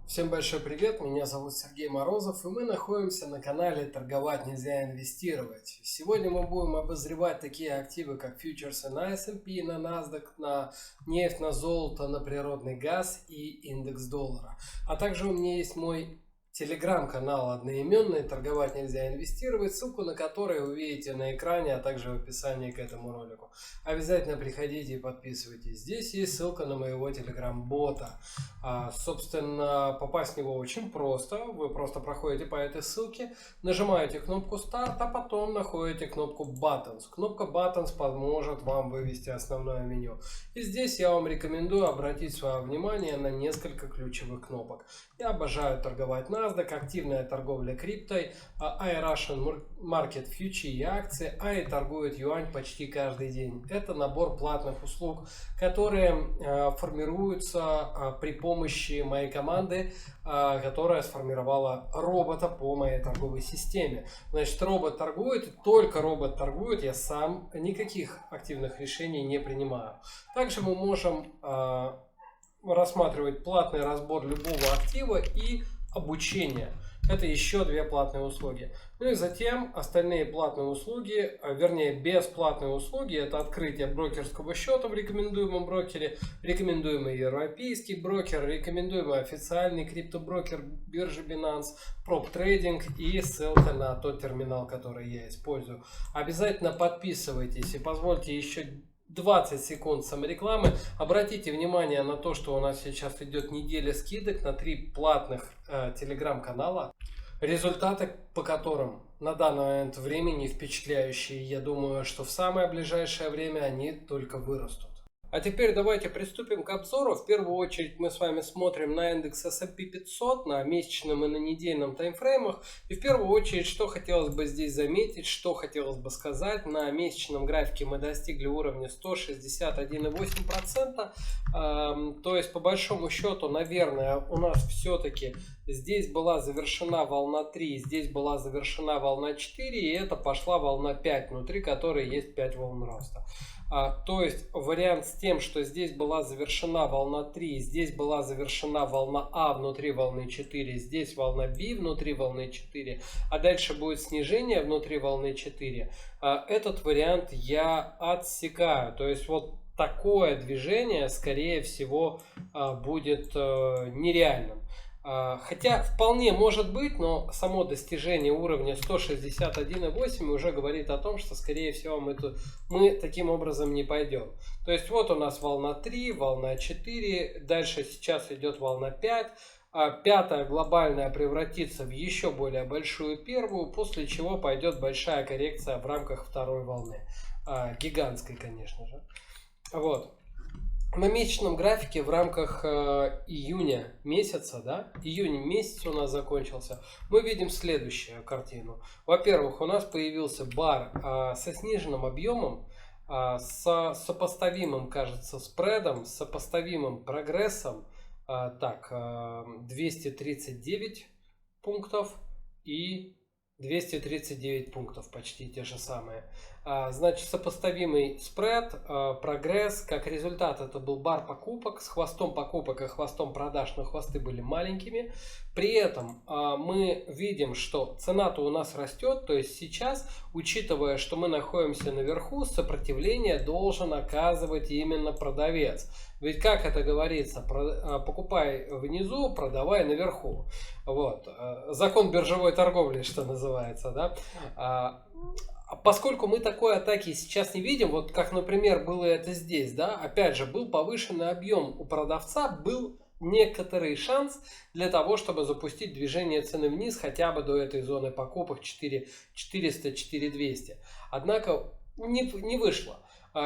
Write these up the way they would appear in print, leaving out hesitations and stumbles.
Всем большой привет, меня зовут Сергей Морозов, и мы находимся на канале «Торговать нельзя инвестировать». Сегодня мы будем обозревать такие активы, как фьючерсы на S&P, на NASDAQ, на нефть, на золото, на природный газ и индекс доллара. А также у меня есть мой телеграм-канал одноименный «Торговать нельзя инвестировать», ссылку на который вы видите на экране, а также в описании к этому ролику. Обязательно приходите и подписывайтесь. Здесь есть ссылка на моего телеграм-бота. Собственно, попасть в него очень просто. Вы просто проходите по этой ссылке, нажимаете кнопку «Старт», а потом находите кнопку «Buttons». Кнопка «Buttons» поможет вам вывести основное меню. И здесь я вам рекомендую обратить свое внимание на несколько ключевых кнопок. Я обожаю торговать NASDAQ, активная торговля криптой, iRussian Market Future и акции, и торгует юань почти каждый день. Это набор платных услуг, которые формируются при помощи моей команды, которая сформировала робота по моей торговой системе. Значит, робот торгует, и только робот торгует, я сам никаких активных решений не принимаю. Также мы можем рассматривать платный разбор любого актива и обучение. Это еще две платные услуги. Ну и затем остальные платные услуги, вернее бесплатные услуги, это открытие брокерского счета в рекомендуемом брокере, рекомендуемый европейский брокер, рекомендуемый официальный криптоброкер биржи Binance, проб трейдинг и ссылка на тот терминал, который я использую. Обязательно подписывайтесь и позвольте еще 20 секунд саморекламы. Обратите внимание на то, что у нас сейчас идет неделя скидок на 3 платных телеграм-канала, результаты по которым на данный момент времени впечатляющие. Я думаю, что в самое ближайшее время они только вырастут. А теперь давайте приступим к обзору. В первую очередь мы с вами смотрим на индекс S&P 500 на месячном и на недельном таймфреймах. И в первую очередь, что хотелось бы здесь заметить, что хотелось бы сказать. На месячном графике мы достигли уровня 161,8%. То есть, по большому счету, наверное, у нас все-таки здесь была завершена волна 3, здесь была завершена волна 4, и это пошла волна 5, внутри которой есть 5 волн роста. То есть вариант с тем, что здесь была завершена волна 3, здесь была завершена волна А внутри волны 4, здесь волна Б внутри волны 4, а дальше будет снижение внутри волны 4. Этот вариант я отсекаю. То есть вот такое движение, скорее всего, будет нереальным. Хотя вполне может быть, но само достижение уровня 161,8 уже говорит о том, что скорее всего мы таким образом не пойдем. То есть вот у нас волна 3, волна 4, дальше сейчас идет волна 5. Пятая глобальная превратится в еще более большую первую, после чего пойдет большая коррекция в рамках второй волны. Гигантской, конечно же. Вот. На месячном графике в рамках июня месяца, июнь месяц у нас закончился, мы видим следующую картину. Во-первых, у нас появился бар со сниженным объемом, с сопоставимым, кажется, спредом, с сопоставимым прогрессом. 239 пунктов и 239 пунктов, почти те же самые. Значит, сопоставимый спред, прогресс. Как результат, это был бар покупок с хвостом покупок и хвостом продаж, но хвосты были маленькими. При этом мы видим, что цена-то у нас растет. То есть сейчас, учитывая, что мы находимся наверху, сопротивление должен оказывать именно продавец. Ведь как это говорится, покупай внизу, продавай наверху. Вот. Закон биржевой торговли, что называется, да. Поскольку мы такой атаки сейчас не видим, вот как, например, было это здесь, да, опять же, был повышенный объем у продавца, был некоторый шанс для того, чтобы запустить движение цены вниз хотя бы до этой зоны покупок 4400-4200. Однако не вышло.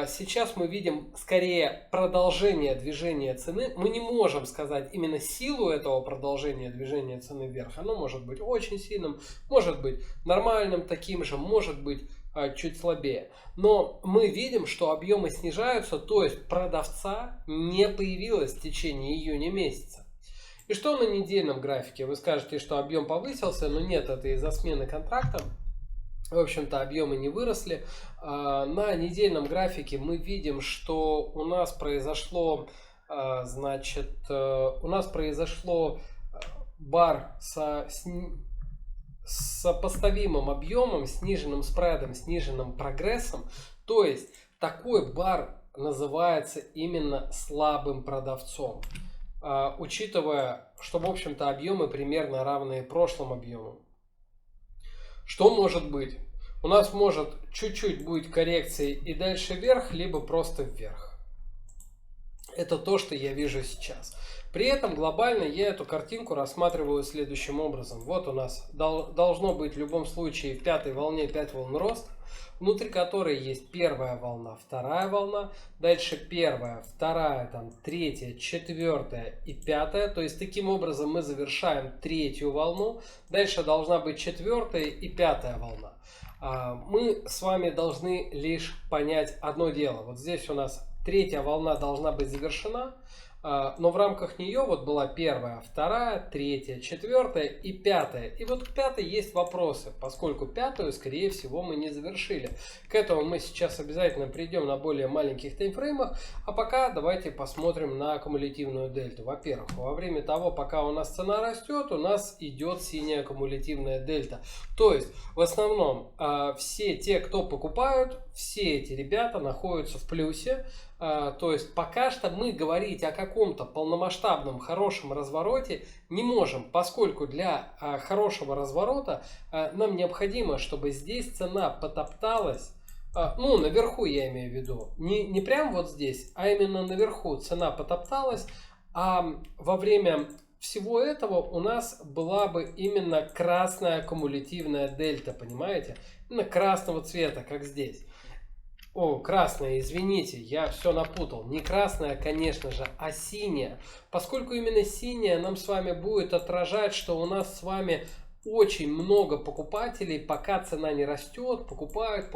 Сейчас мы видим скорее продолжение движения цены. Мы не можем сказать именно силу этого продолжения движения цены вверх. Оно может быть очень сильным, может быть нормальным таким же, может быть чуть слабее. Но мы видим, что объемы снижаются, то есть продавца не появилось в течение июня месяца. И что на недельном графике? Вы скажете, что объем повысился, но нет, это из-за смены контракта. В общем-то, объемы не выросли. На недельном графике мы видим, что у нас произошло бар с сопоставимым объемом, сниженным спредом, сниженным прогрессом. То есть такой бар называется именно слабым продавцом. Учитывая, что в общем-то объемы примерно равные прошлым объемам. Что может быть? У нас может чуть-чуть быть коррекции и дальше вверх, либо просто вверх. Это то, что я вижу сейчас. При этом глобально я эту картинку рассматриваю следующим образом. Вот у нас должно быть в любом случае в пятой волне 5 волн роста, внутри которой есть первая волна, вторая волна, дальше первая, вторая, там, третья, четвертая и пятая. То есть таким образом мы завершаем третью волну. Дальше должна быть четвертая и пятая волна. Мы с вами должны лишь понять одно дело. Вот здесь у нас третья волна должна быть завершена. Но в рамках нее вот была первая, вторая, третья, четвертая и пятая. И вот к пятой есть вопросы, поскольку пятую, скорее всего, мы не завершили. К этому мы сейчас обязательно придем на более маленьких таймфреймах. А пока давайте посмотрим на кумулятивную дельту. Во-первых, во время того, пока у нас цена растет, у нас идет синяя кумулятивная дельта. То есть, в основном, все те, кто покупают, все эти ребята находятся в плюсе. То есть пока что мы говорить о каком-то полномасштабном хорошем развороте не можем, поскольку для хорошего разворота нам необходимо, чтобы здесь цена потопталась, ну наверху я имею в виду, не прям вот здесь, а именно наверху цена потопталась, а во время всего этого у нас была бы именно красная кумулятивная дельта, понимаете? Именно красного цвета, как здесь. О, красная, извините, я все напутал. Не красная, конечно же, а синяя. Поскольку именно синяя нам с вами будет отражать, что у нас с вами очень много покупателей, пока цена не растет, покупают.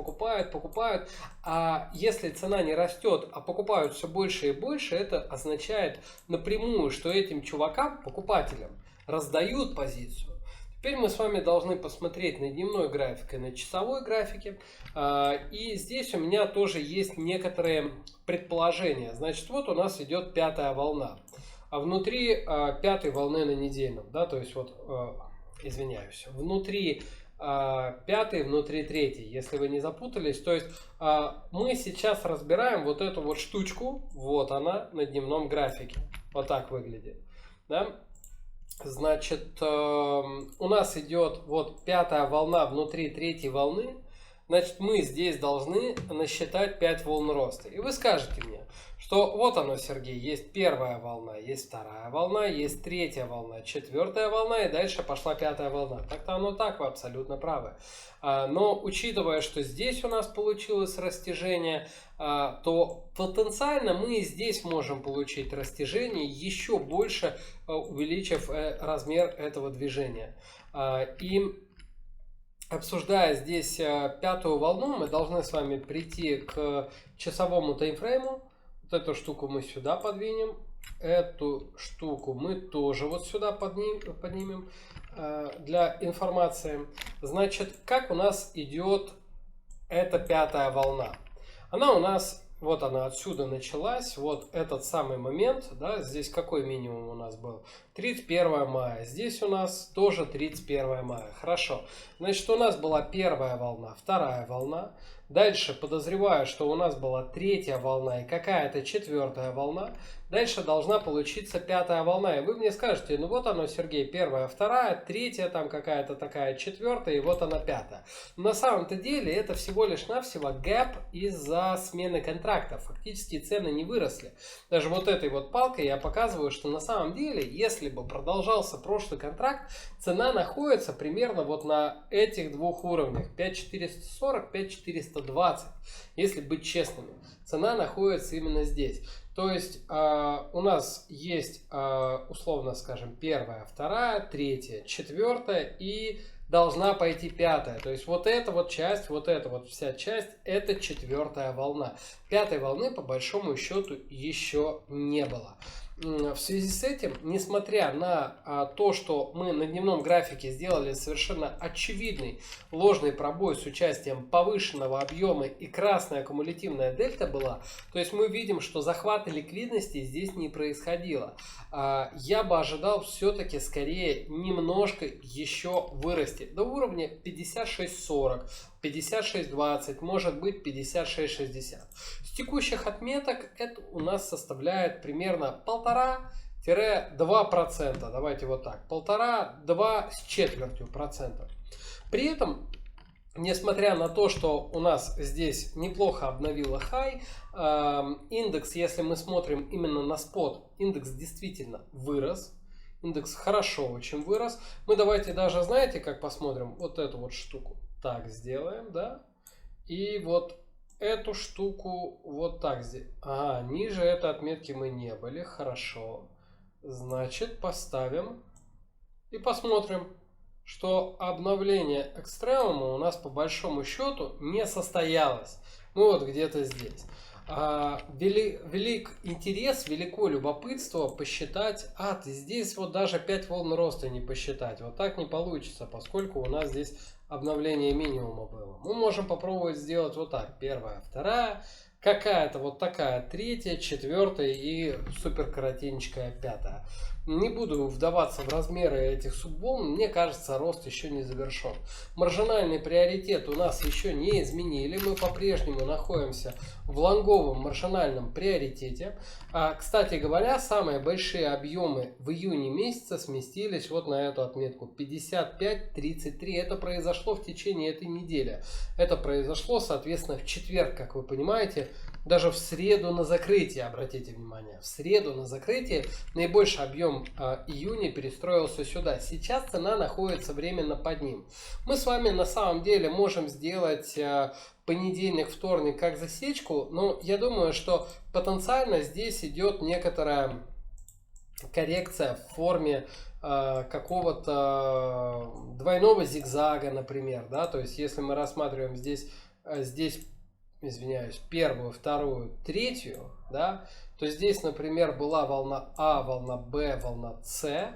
А если цена не растет, а покупают все больше и больше, это означает напрямую, что этим чувакам, покупателям, раздают позицию. Теперь мы с вами должны посмотреть на дневной график и на часовой графике. И здесь у меня тоже есть некоторые предположения. Значит, вот у нас идет пятая волна. А внутри пятой волны на недельном, да, то есть вот, извиняюсь, внутри пятой, внутри третьей, если вы не запутались. То есть мы сейчас разбираем вот эту вот штучку, вот она на дневном графике. Вот так выглядит, да? Значит, у нас идет вот пятая волна внутри третьей волны. Значит, мы здесь должны насчитать 5 волн роста. И вы скажете мне, что вот оно, Сергей, есть первая волна, есть вторая волна, есть третья волна, четвертая волна и дальше пошла пятая волна. Так-то оно так, вы абсолютно правы. Но учитывая, что здесь у нас получилось растяжение, то потенциально мы и здесь можем получить растяжение, еще больше увеличив размер этого движения. И обсуждая здесь пятую волну, мы должны с вами прийти к часовому таймфрейму. Вот эту штуку мы сюда подвинем. Эту штуку мы тоже вот сюда поднимем для информации. Значит, как у нас идет эта пятая волна? Она у нас, вот она отсюда началась, вот этот самый момент, да, здесь какой минимум у нас был? 31 мая. Здесь у нас тоже 31 мая. Хорошо. Значит, у нас была первая волна, вторая волна. Дальше подозреваю, что у нас была третья волна и какая-то четвертая волна. Дальше должна получиться пятая волна. И вы мне скажете, ну вот оно, Сергей, первая, вторая, третья, там какая-то такая четвертая, и вот она пятая. Но на самом-то деле это всего лишь навсего гэп из-за смены контрактов. Фактически цены не выросли. Даже вот этой вот палкой я показываю, что на самом деле, если бы продолжался прошлый контракт, цена находится примерно вот на этих двух уровнях. 5440, 5420. Если быть честными. Цена находится именно здесь. То есть у нас есть, условно скажем, первая, вторая, третья, четвертая и должна пойти пятая. То есть вот эта вот часть, вот эта вот вся часть, это четвертая волна. Пятой волны по большому счету еще не было. В связи с этим, несмотря на то, что мы на дневном графике сделали совершенно очевидный ложный пробой с участием повышенного объема и красная кумулятивная дельта была, то есть мы видим, что захвата ликвидности здесь не происходило. Я бы ожидал все-таки скорее немножко еще вырасти до уровня 56.40, 56.20, может быть 56.60. С текущих отметок это у нас составляет примерно 1,5-2%. Давайте вот так. 1,5-2 с четвертью процента. При этом, несмотря на то, что у нас здесь неплохо обновила хай, индекс, если мы смотрим именно на спот, индекс действительно вырос. Индекс хорошо очень вырос. Мы давайте даже, знаете, как посмотрим вот эту вот штуку. Так сделаем, да? И вот эту штуку вот так здесь. Ниже этой отметки мы не были. Хорошо. Значит, поставим и посмотрим, что обновление экстремума у нас по большому счету не состоялось. Ну вот где-то здесь. Велик интерес, велико любопытство посчитать. Здесь вот даже 5 волн роста не посчитать. Вот так не получится, поскольку у нас здесь обновление минимума было. Мы можем попробовать сделать вот так. Первая, вторая, какая-то вот такая, третья, четвертая и супер коротенькая пятая. Не буду вдаваться в размеры этих субволн, мне кажется, рост еще не завершен. Маржинальный приоритет у нас еще не изменили, мы по-прежнему находимся в лонговом маржинальном приоритете. Кстати говоря, самые большие объемы в июне месяце сместились вот на эту отметку 55.33. Это произошло в течение этой недели. Это произошло, соответственно, в четверг, как вы понимаете. Даже в среду на закрытие, обратите внимание, в среду на закрытие наибольший объем июня перестроился сюда. Сейчас цена находится временно под ним. Мы с вами на самом деле можем сделать понедельник, вторник как засечку, но я думаю, что потенциально здесь идет некоторая коррекция в форме какого-то двойного зигзага, например, да, то есть если мы рассматриваем здесь извиняюсь, первую, вторую, третью, да, то здесь, например, была волна А, волна Б, волна С,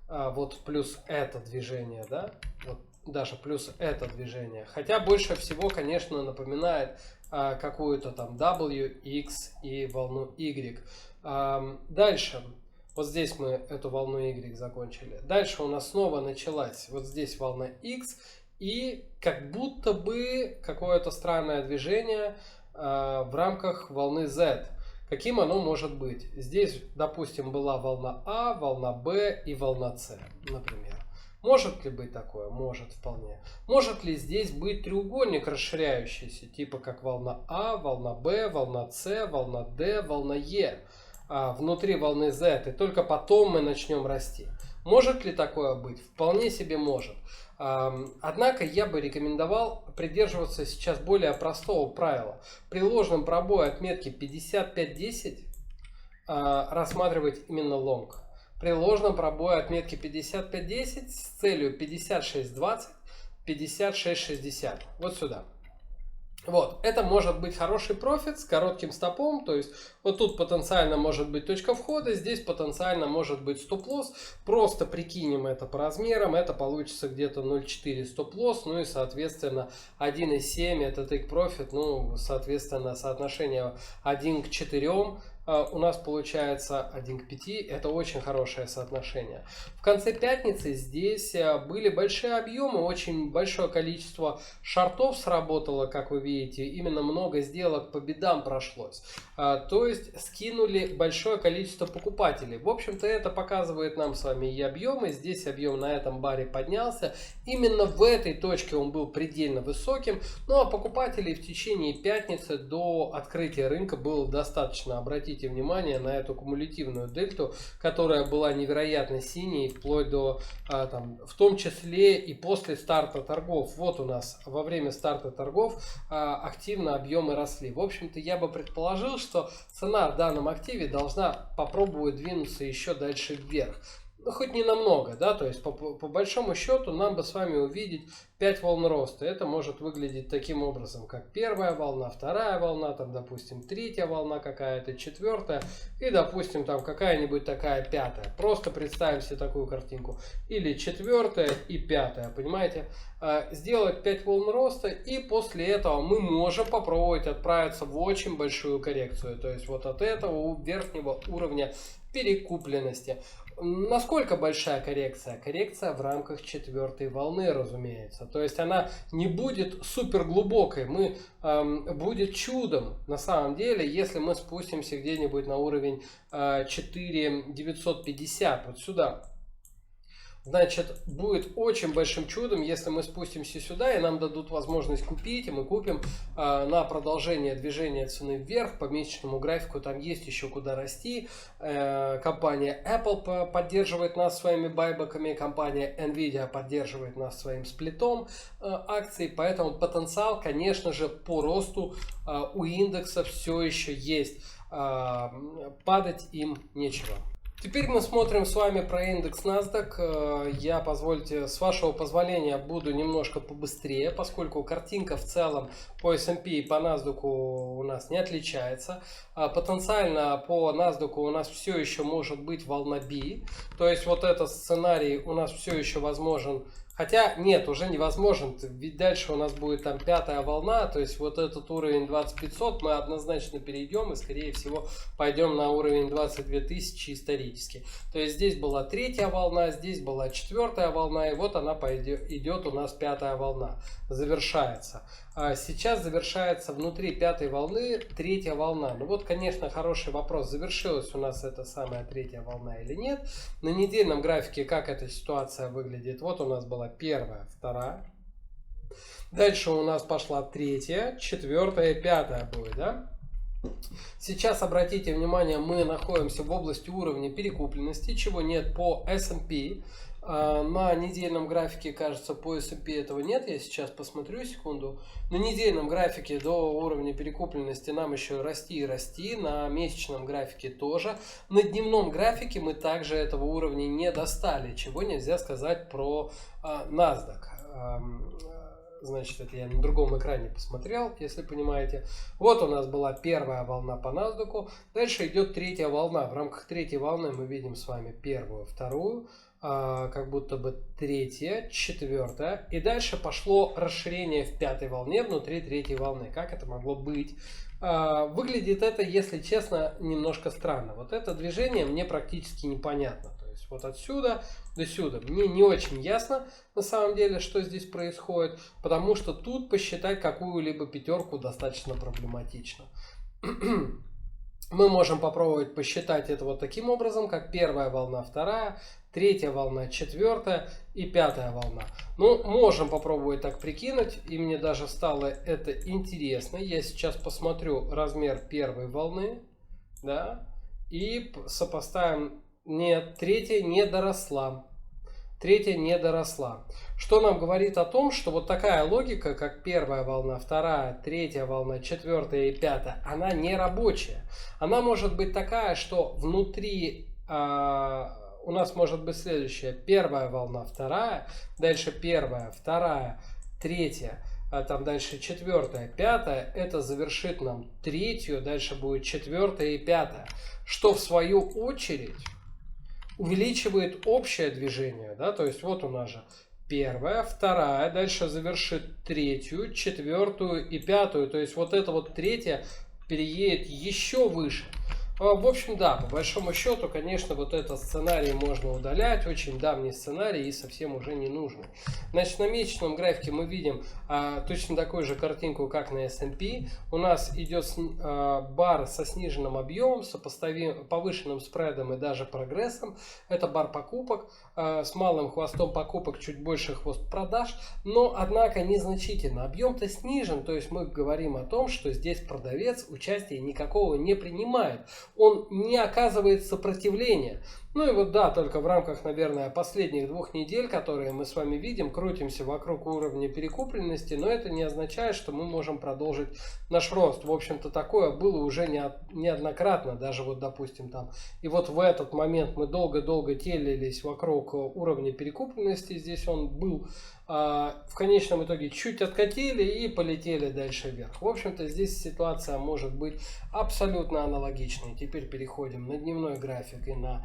вот плюс это движение, да, вот даже плюс это движение, хотя больше всего, конечно, напоминает какую-то там W, X и волну Y. Дальше, вот здесь мы эту волну Y закончили, дальше у нас снова началась вот здесь волна X, и как будто бы какое-то странное движение в рамках волны Z. Каким оно может быть? Здесь, допустим, была волна А, волна Б и волна С, например. Может ли быть такое? Может, вполне. Может ли здесь быть треугольник расширяющийся, типа как волна А, волна Б, волна С, волна Д, волна Е, внутри волны Z, и только потом мы начнем расти? Может ли такое быть? Вполне себе может. Однако я бы рекомендовал придерживаться сейчас более простого правила. При ложном пробое отметки 55.10 рассматривать именно лонг. При ложном пробое отметки 55.10 с целью 56.20, 56.60. Вот сюда. Вот, это может быть хороший профит с коротким стопом, то есть вот тут потенциально может быть точка входа, здесь потенциально может быть стоп-лосс, просто прикинем это по размерам, это получится где-то 0.4 стоп-лосс, ну и соответственно 1.7 это take profit, ну соответственно соотношение 1 к 4 у нас получается 1 к 5, это очень хорошее соотношение. В конце пятницы здесь были большие объемы, очень большое количество шортов сработало, как вы видите, именно много сделок по бедам прошлось. То есть скинули большое количество покупателей. В общем-то это показывает нам с вами и объемы, здесь объем на этом баре поднялся, именно в этой точке он был предельно высоким, ну а покупателей в течение пятницы до открытия рынка было достаточно. Обратите внимание на эту кумулятивную дельту, которая была невероятно синей, вплоть до, в том числе и после старта торгов. Вот у нас во время старта торгов активно объемы росли. В общем-то, я бы предположил, что цена в данном активе должна попробовать двинуться еще дальше вверх. ну, хоть не намного, да, то есть по большому счету нам бы с вами увидеть 5 волн роста. Это может выглядеть таким образом, как первая волна, вторая волна, там, допустим, третья волна какая-то, четвертая и, допустим, там какая-нибудь такая пятая. Просто представим себе такую картинку. Или четвертая и пятая, понимаете? Сделать 5 волн роста, и после этого мы можем попробовать отправиться в очень большую коррекцию. То есть вот от этого верхнего уровня перекупленности. Насколько большая коррекция? Коррекция в рамках четвертой волны, разумеется. То есть она не будет супер глубокой. Будет чудом на самом деле, если мы спустимся где-нибудь на уровень 4950, вот сюда. Значит, будет очень большим чудом, если мы спустимся сюда и нам дадут возможность купить, и мы купим на продолжение движения цены вверх по месячному графику. Там есть еще куда расти. Компания Apple поддерживает нас своими байбеками, компания Nvidia поддерживает нас своим сплитом акций, поэтому потенциал, конечно же, по росту у индекса все еще есть. Падать им нечего. Теперь мы смотрим с вами про индекс NASDAQ. Я, позвольте, с вашего позволения, буду немножко побыстрее, поскольку картинка в целом по S&P и по NASDAQ у нас не отличается. Потенциально по NASDAQ у нас все еще может быть волна B. То есть вот этот сценарий у нас все еще возможен. Хотя нет, уже невозможен, ведь дальше у нас будет там пятая волна, то есть вот этот уровень 20500 мы однозначно перейдем и скорее всего пойдем на уровень 22000 исторически. То есть здесь была третья волна, здесь была четвертая волна, и вот она идет у нас пятая волна, завершается. Сейчас завершается внутри пятой волны третья волна. Ну вот, конечно, хороший вопрос, завершилась у нас эта самая третья волна или нет. На недельном графике как эта ситуация выглядит? Вот у нас была первая, вторая. Дальше у нас пошла третья, четвертая, пятая будет, да? Сейчас обратите внимание, мы находимся в области уровня перекупленности, чего нет по S&P. На недельном графике, кажется, по S&P этого нет. Я сейчас посмотрю, секунду. На недельном графике до уровня перекупленности нам еще расти и расти. На месячном графике тоже. На дневном графике мы также этого уровня не достали. Чего нельзя сказать про NASDAQ. Значит, это я на другом экране посмотрел, если понимаете. Вот у нас была первая волна по NASDAQ. Дальше идет третья волна. В рамках третьей волны мы видим с вами первую, вторую. Как будто бы третья, четвертая. И дальше пошло расширение в пятой волне внутри третьей волны. Как это могло быть? Выглядит это, если честно, немножко странно. Вот это движение мне практически непонятно. То есть вот отсюда до сюда. Мне не очень ясно на самом деле, что здесь происходит. Потому что тут посчитать какую-либо пятерку достаточно проблематично. Мы можем попробовать посчитать это вот таким образом, как первая волна, вторая, третья волна, четвертая и пятая волна. Ну, можем попробовать так прикинуть, и мне даже стало это интересно. Я сейчас посмотрю размер первой волны, да, и сопоставим. Нет, третья не доросла. Третья не доросла. Что нам говорит о том, что вот такая логика, как первая волна, вторая, третья волна, четвертая и пятая, она не рабочая. Она может быть такая, что внутри у нас может быть следующая. Первая волна, вторая, дальше первая, вторая, третья, там дальше четвертая, пятая. Это завершит нам третью, дальше будет четвертая и пятая. Что в свою очередь увеличивает общее движение, да, то есть вот у нас же первая, вторая, дальше завершит третью, четвертую и пятую, то есть вот эта вот третья переедет еще выше. В общем, да, по большому счету, конечно, вот этот сценарий можно удалять, очень давний сценарий и совсем уже не нужный. Значит, на месячном графике мы видим точно такую же картинку, как на S&P. У нас идет бар со сниженным объемом, с повышенным спредом и даже прогрессом. Это бар покупок с малым хвостом покупок, чуть больше хвост продаж, но, однако, незначительно. Объем-то снижен, то есть мы говорим о том, что здесь продавец участия никакого не принимает. он не оказывает сопротивления. Ну и вот да, только в рамках, наверное, последних 2 недель, которые мы с вами видим, крутимся вокруг уровня перекупленности, но это не означает, что мы можем продолжить наш рост. В общем-то, такое было уже неоднократно, даже вот, допустим, там. И вот в этот момент мы долго-долго телились вокруг уровня перекупленности, здесь он был. В конечном итоге чуть откатили и полетели дальше вверх. В общем-то, здесь ситуация может быть абсолютно аналогичной. Теперь переходим на дневной график и на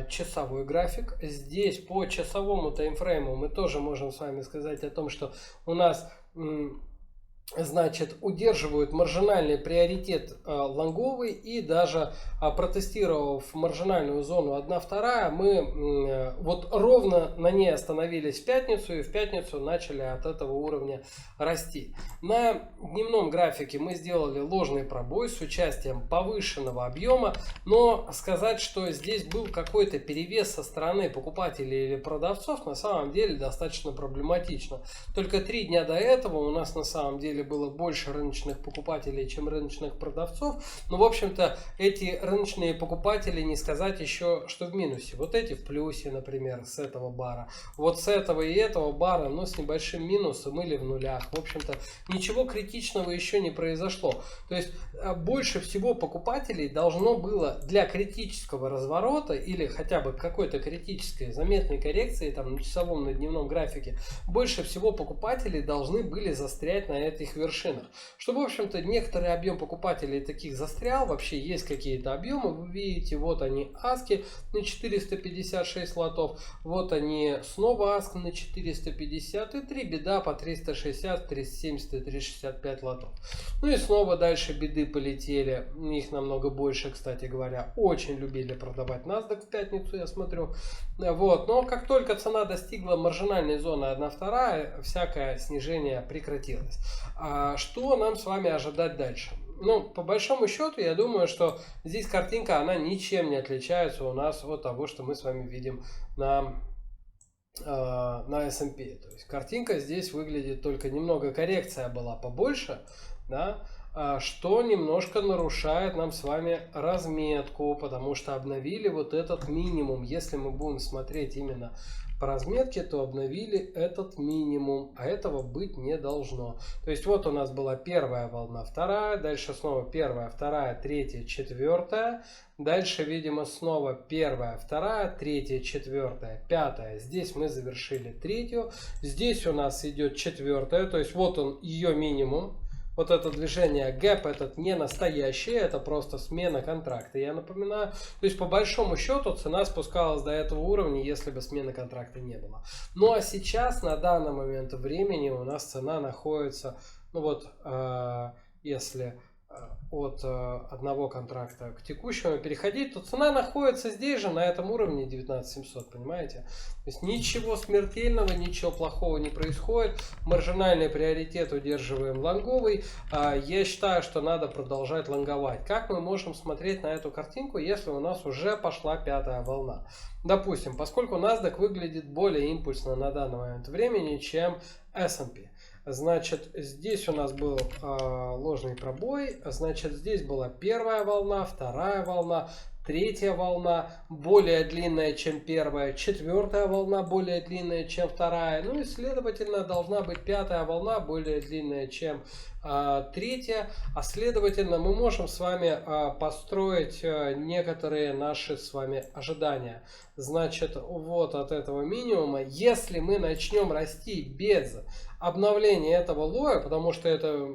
часовой график. Здесь по часовому таймфрейму мы тоже можем с вами сказать о том, что у нас значит, удерживают маржинальный приоритет лонговый, и даже протестировав маржинальную зону 1-2, мы вот ровно на ней остановились в пятницу, и в пятницу начали от этого уровня расти. На дневном графике мы сделали ложный пробой с участием повышенного объема, но сказать, что здесь был какой-то перевес со стороны покупателей или продавцов, на самом деле достаточно проблематично. Только 3 дня до этого у нас на самом деле было больше рыночных покупателей, чем рыночных продавцов. Но, в общем-то, эти рыночные покупатели, не сказать еще, что в минусе. Вот эти в плюсе, например, с этого бара. Вот с этого и этого бара, но с небольшим минусом или в нулях. В общем-то, ничего критичного еще не произошло. То есть, больше всего покупателей должно было для критического разворота или хотя бы какой-то критической заметной коррекции там на часовом, на дневном графике, больше всего покупателей должны были застрять на этих вершинах. Чтобы, в общем-то, некоторый объем покупателей таких застрял, вообще есть какие-то объемы, вы видите, вот они аски на 456 лотов, вот они снова аски на 450 и 3 бида по 360, 370 и 365 лотов. Ну и снова дальше биды полетели, их намного больше, кстати говоря, очень любили продавать NASDAQ в пятницу, я смотрю. Вот. Но как только цена достигла маржинальной зоны 1-2, всякое снижение прекратилось. Что нам с вами ожидать дальше? Ну, по большому счету, я думаю, что здесь картинка, она ничем не отличается у нас от того, что мы с вами видим на S&P. То есть картинка здесь выглядит, только немного коррекция была побольше, да, что немножко нарушает нам с вами разметку, потому что обновили вот этот минимум. Если мы будем смотреть именно по разметке, то обновили этот минимум, а этого быть не должно. То есть вот у нас была первая волна, вторая, дальше снова первая, вторая, третья, четвертая, дальше, видимо, снова первая, вторая, третья, четвертая, пятая. Здесь мы завершили третью, здесь у нас идет четвертая, то есть вот он, ее минимум. Вот это движение гэп, этот не настоящее, это просто смена контракта, я напоминаю. То есть по большому счету цена спускалась до этого уровня, если бы смены контракта не было. Ну а сейчас на данный момент времени у нас цена находится, ну вот, если от одного контракта к текущему переходить, то цена находится здесь же, на этом уровне 19700, понимаете? То есть ничего смертельного, ничего плохого не происходит. Маржинальный приоритет удерживаем лонговый. Я считаю, что надо продолжать лонговать. Как мы можем смотреть на эту картинку, если у нас уже пошла пятая волна? Допустим, поскольку NASDAQ выглядит более импульсно на данный момент времени, чем S&P. Значит, здесь у нас был ложный пробой, значит, здесь была первая волна, вторая волна, третья волна более длинная, чем первая, четвертая волна более длинная, чем вторая, ну и, следовательно, должна быть пятая волна более длинная, чем третья, а следовательно, мы можем с вами построить некоторые наши с вами ожидания. Значит, вот от этого минимума, если мы начнем расти без обновления этого лоя, потому что это,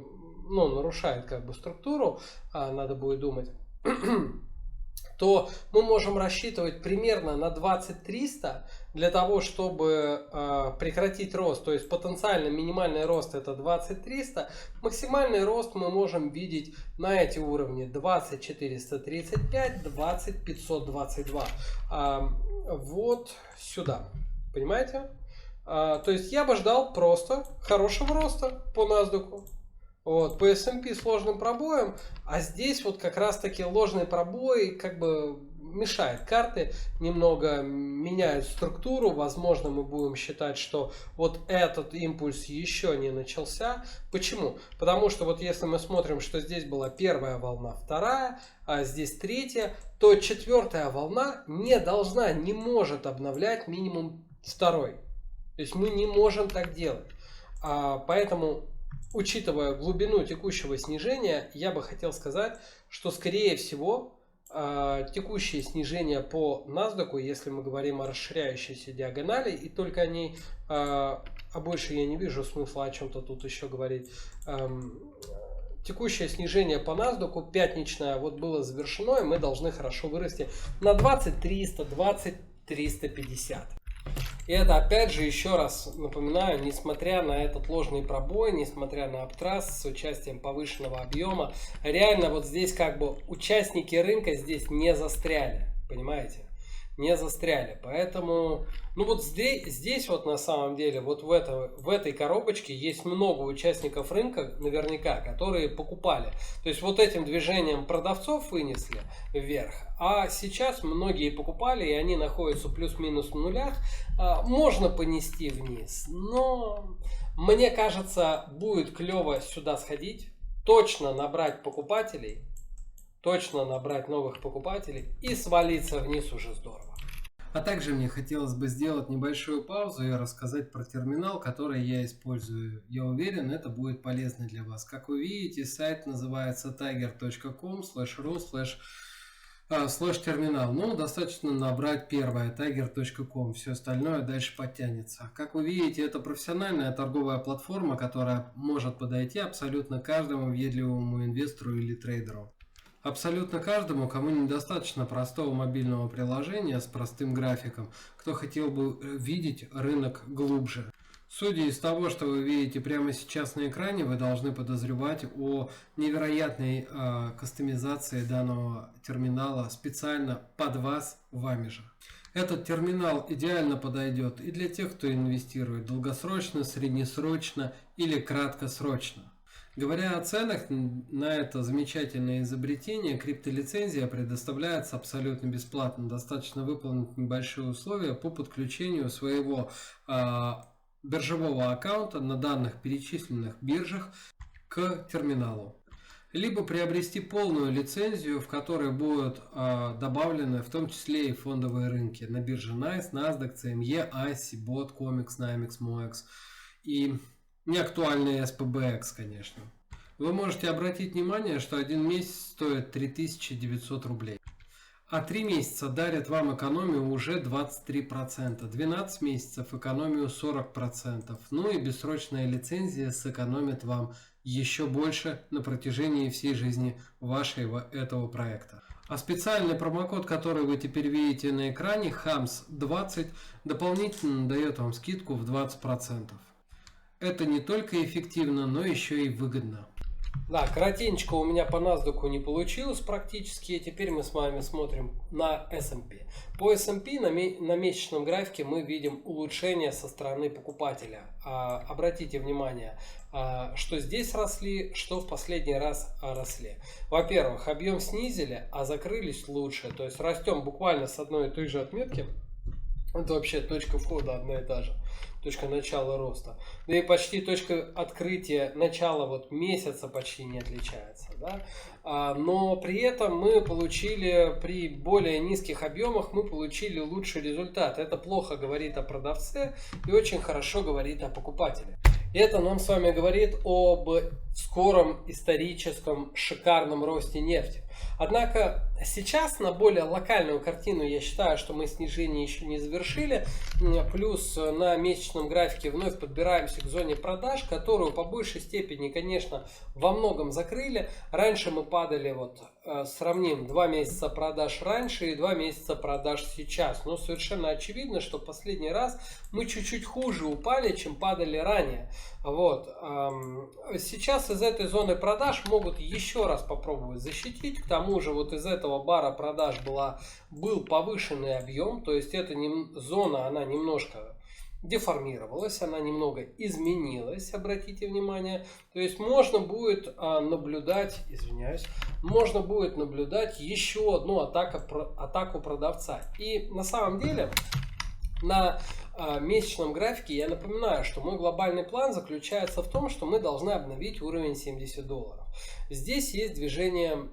ну, нарушает как бы структуру, надо будет думать, то мы можем рассчитывать примерно на 20300 для того, чтобы прекратить рост. То есть потенциально минимальный рост это 20300. Максимальный рост мы можем видеть на эти уровни 20435, 20522. Вот сюда. Понимаете? То есть я бы ждал просто хорошего роста по NASDAQ. Вот, по S&P сложным пробоем, а здесь вот как раз таки ложный пробой, как бы мешает. Карты немного меняют структуру. Возможно, мы будем считать, что вот этот импульс еще не начался. Почему? Потому что вот если мы смотрим, что здесь была первая волна, вторая, а здесь третья, то четвертая волна не может обновлять минимум второй. То есть мы не можем так делать. Поэтому, учитывая глубину текущего снижения, я бы хотел сказать, что скорее всего текущее снижение по NASDAQ, если мы говорим о расширяющейся диагонали, и только о ней, а больше я не вижу смысла о чем-то тут еще говорить. Текущее снижение по NASDAQ пятничное вот было завершено, и мы должны хорошо вырасти на 20-300, 20-350. И это опять же, еще раз напоминаю, несмотря на этот ложный пробой, несмотря на аптрас с участием повышенного объема, реально вот здесь как бы участники рынка здесь не застряли, понимаете? Не застряли. Поэтому, ну вот здесь вот на самом деле, вот в этой коробочке есть много участников рынка, наверняка, которые покупали. То есть вот этим движением продавцов вынесли вверх, а сейчас многие покупали, и они находятся плюс-минус в нулях. Можно понести вниз, но мне кажется, будет клево сюда сходить, точно набрать покупателей, точно набрать новых покупателей и свалиться вниз уже здорово. А также мне хотелось бы сделать небольшую паузу и рассказать про терминал, который я использую. Я уверен, это будет полезно для вас. Как вы видите, сайт называется tiger.com/ru/терминал. Ну, достаточно набрать первое tiger.com, все остальное дальше подтянется. Как вы видите, это профессиональная торговая платформа, которая может подойти абсолютно каждому въедливому инвестору или трейдеру. Абсолютно каждому, кому недостаточно простого мобильного приложения с простым графиком, кто хотел бы видеть рынок глубже. Судя из того, что вы видите прямо сейчас на экране, вы должны подозревать о невероятной кастомизации данного терминала специально под вас, вами же. Этот терминал идеально подойдет и для тех, кто инвестирует долгосрочно, среднесрочно или краткосрочно. Говоря о ценах на это замечательное изобретение, криптолицензия предоставляется абсолютно бесплатно. Достаточно выполнить небольшие условия по подключению своего биржевого аккаунта на данных перечисленных биржах к терминалу. Либо приобрести полную лицензию, в которой будут добавлены в том числе и фондовые рынки на бирже NYSE, NASDAQ, CME, ICE, BOT, COMEX, NYMEX, MOEX и неактуальный SPBX, конечно. Вы можете обратить внимание, что один месяц стоит 3900 рублей. А 3 месяца дарят вам экономию уже 23%, 12 месяцев экономию 40%. Ну и бессрочная лицензия сэкономит вам еще больше на протяжении всей жизни вашего этого проекта. А специальный промокод, который вы теперь видите на экране, HAMS20, дополнительно дает вам скидку в 20%. Это не только эффективно, но еще и выгодно. Да, коротенько у меня по NASDAQ не получилось практически. Теперь мы с вами смотрим на S&P. По S&P на месячном графике мы видим улучшение со стороны покупателя. Обратите внимание, что здесь росли, что в последний раз росли. Во-первых, объем снизили, а закрылись лучше. То есть растем буквально с одной и той же отметки. Это вообще точка входа одна и та же. Точка начала роста. Да и почти точка открытия начала вот месяца почти не отличается. Да? Но при этом мы получили, при более низких объемах, мы получили лучший результат. Это плохо говорит о продавце и очень хорошо говорит о покупателе. И это нам с вами говорит об скором историческом шикарном росте нефти. Однако сейчас на более локальную картину я считаю, что мы снижение еще не завершили. Плюс на месячном графике вновь подбираемся к зоне продаж, которую по большей степени, конечно, во многом закрыли. Раньше мы падали, вот сравним 2 месяца продаж раньше и 2 месяца продаж сейчас. Но совершенно очевидно, что последний раз мы чуть-чуть хуже упали, чем падали ранее. Вот. Сейчас из этой зоны продаж могут еще раз попробовать защитить. К тому же вот из этого бара продаж был повышенный объем. То есть эта зона, она немножко деформировалась, она немного изменилась, обратите внимание. То есть можно будет наблюдать, извиняюсь, можно будет наблюдать еще одну атаку продавца. И на самом деле на месячном графике я напоминаю, что мой глобальный план заключается в том, что мы должны обновить уровень $70. Здесь есть движение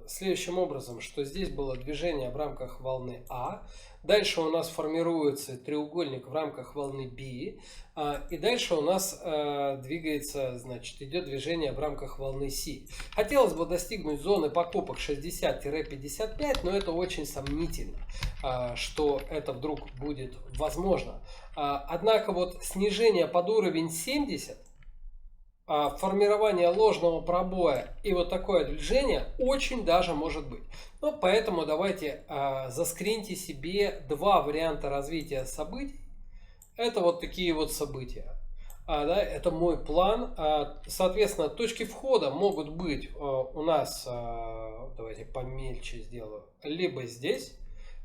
следующим образом, что здесь было движение в рамках волны А, дальше у нас формируется треугольник в рамках волны B, и дальше у нас двигается, значит, идет движение в рамках волны C. Хотелось бы достигнуть зоны покупок 60-55, но это очень сомнительно, что это вдруг будет возможно. Однако вот снижение под уровень 70, формирование ложного пробоя и вот такое движение очень даже может быть. Ну, поэтому давайте заскриньте себе два варианта развития событий. Это вот такие вот события. Да, это мой план. Соответственно, точки входа могут быть у нас, давайте помельче сделаю, либо здесь,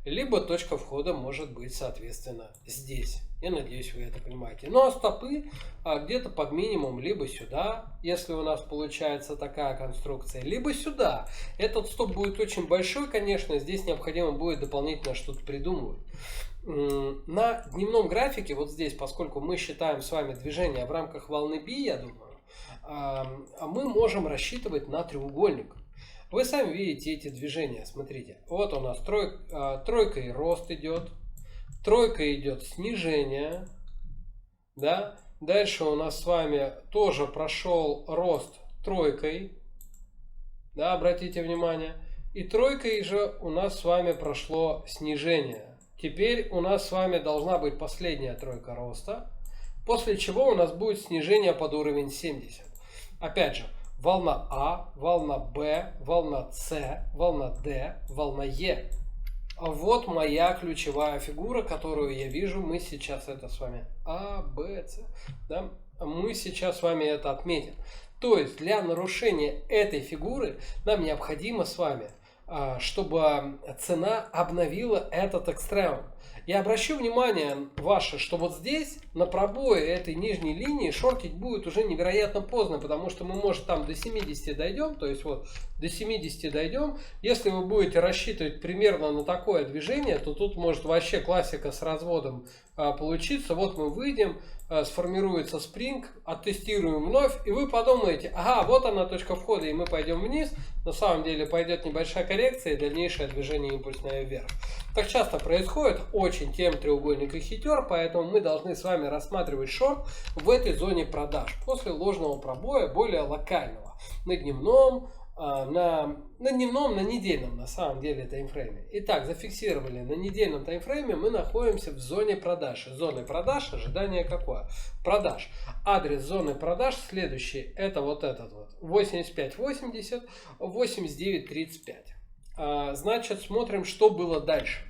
либо точка входа может быть, соответственно, здесь. Я надеюсь, вы это понимаете. Ну а стопы где-то под минимум либо сюда, если у нас получается такая конструкция, либо сюда. Этот стоп будет очень большой, конечно, здесь необходимо будет дополнительно что-то придумывать. На дневном графике, вот здесь, поскольку мы считаем с вами движение в рамках волны B, я думаю, мы можем рассчитывать на треугольник. Вы сами видите эти движения, смотрите. Вот у нас тройка и рост идет. Тройка идет снижение. Да? Дальше у нас с вами тоже прошел рост тройкой. Да, обратите внимание. И тройкой же у нас с вами прошло снижение. Теперь у нас с вами должна быть последняя тройка роста. После чего у нас будет снижение под уровень 70. Опять же. Волна А, волна Б, волна С, волна Д, волна Е. Вот моя ключевая фигура, которую я вижу. Мы сейчас это с вами А, Б, С. Да? Мы сейчас с вами это отметим. То есть для нарушения этой фигуры нам необходимо с вами, чтобы цена обновила этот экстремум. Я обращу внимание ваше, что вот здесь на пробое этой нижней линии шортить будет уже невероятно поздно, потому что мы, может, там до 70 дойдем, то есть вот до 70 дойдем. Если вы будете рассчитывать примерно на такое движение, то тут может вообще классика с разводом получиться. Вот мы выйдем, сформируется спринг, оттестируем вновь, и вы подумаете, ага, вот она точка входа, и мы пойдем вниз. На самом деле пойдет небольшая коррекция и дальнейшее движение импульсное вверх. Так часто происходит, очень тем треугольник и хитер, поэтому мы должны с вами рассматривать шорт в этой зоне продаж после ложного пробоя более локального на дневном, на недельном на самом деле таймфрейме. Итак, зафиксировали на недельном таймфрейме, мы находимся в зоне продаж. Зоны продаж ожидание какое? Продаж. Адрес зоны продаж следующий, это вот этот вот 85.80, 89.35. Значит, смотрим, что было дальше.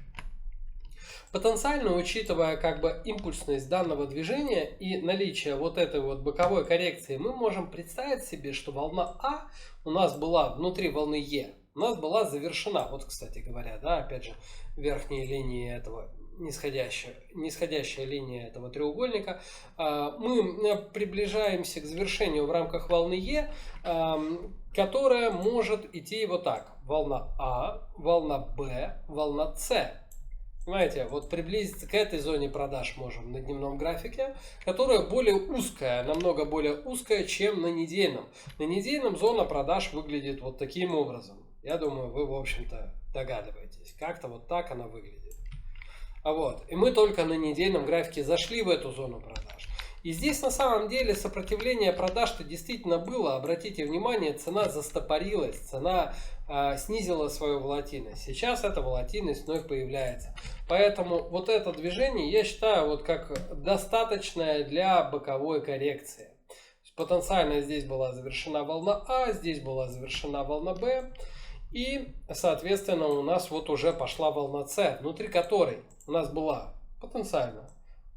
Потенциально, учитывая как бы импульсность данного движения и наличие вот этой вот боковой коррекции, мы можем представить себе, что волна А у нас была внутри волны Е, у нас была завершена. Вот, кстати говоря, да, опять же, верхние линии этого нисходящая линия этого треугольника. Мы приближаемся к завершению в рамках волны Е, которая может идти вот так. Волна А, волна Б, волна С. Понимаете, вот приблизиться к этой зоне продаж можем на дневном графике, которая более узкая, намного более узкая, чем на недельном. На недельном зона продаж выглядит вот таким образом. Я думаю, вы, в общем-то, догадываетесь. Как-то вот так она выглядит. Вот. И мы только на недельном графике зашли в эту зону продаж. И здесь на самом деле сопротивление продаж-то действительно было. Обратите внимание, цена застопорилась, цена снизила свою волатильность. Сейчас эта волатильность вновь появляется. Поэтому вот это движение я считаю вот как достаточное для боковой коррекции. Потенциально здесь была завершена волна А, здесь была завершена волна Б. И, соответственно, у нас вот уже пошла волна С, внутри которой у нас была потенциально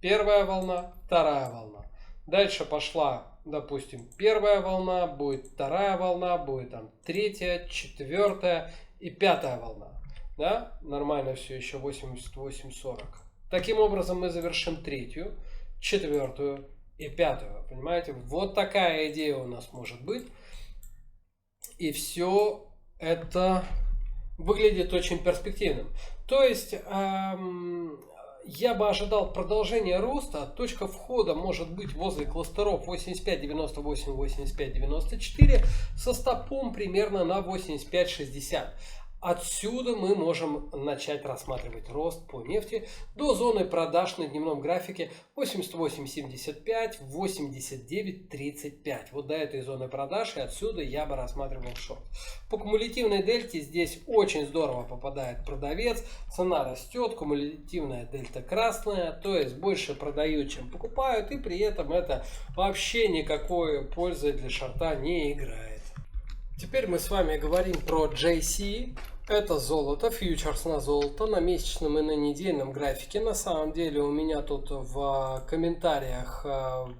первая волна, вторая волна. Дальше пошла, допустим, первая волна, будет вторая волна, будет там третья, четвертая и пятая волна. Да? Нормально все еще 88.40. Таким образом мы завершим третью, четвертую и пятую. Понимаете? Вот такая идея у нас может быть. И все это выглядит очень перспективным. То есть я бы ожидал продолжения роста. Точка входа может быть возле кластеров 85.98, 85.94 со стопом примерно на 85.60. Отсюда мы можем начать рассматривать рост по нефти до зоны продаж на дневном графике 88.75, 89.35. Вот до этой зоны продаж, и отсюда я бы рассматривал шорт. По кумулятивной дельте здесь очень здорово попадает продавец. Цена растет, кумулятивная дельта красная, то есть больше продают, чем покупают, и при этом это вообще никакой пользы для шорта не играет. Теперь мы с вами говорим про JC. Это золото, фьючерс на золото на месячном и на недельном графике. На самом деле у меня тут в комментариях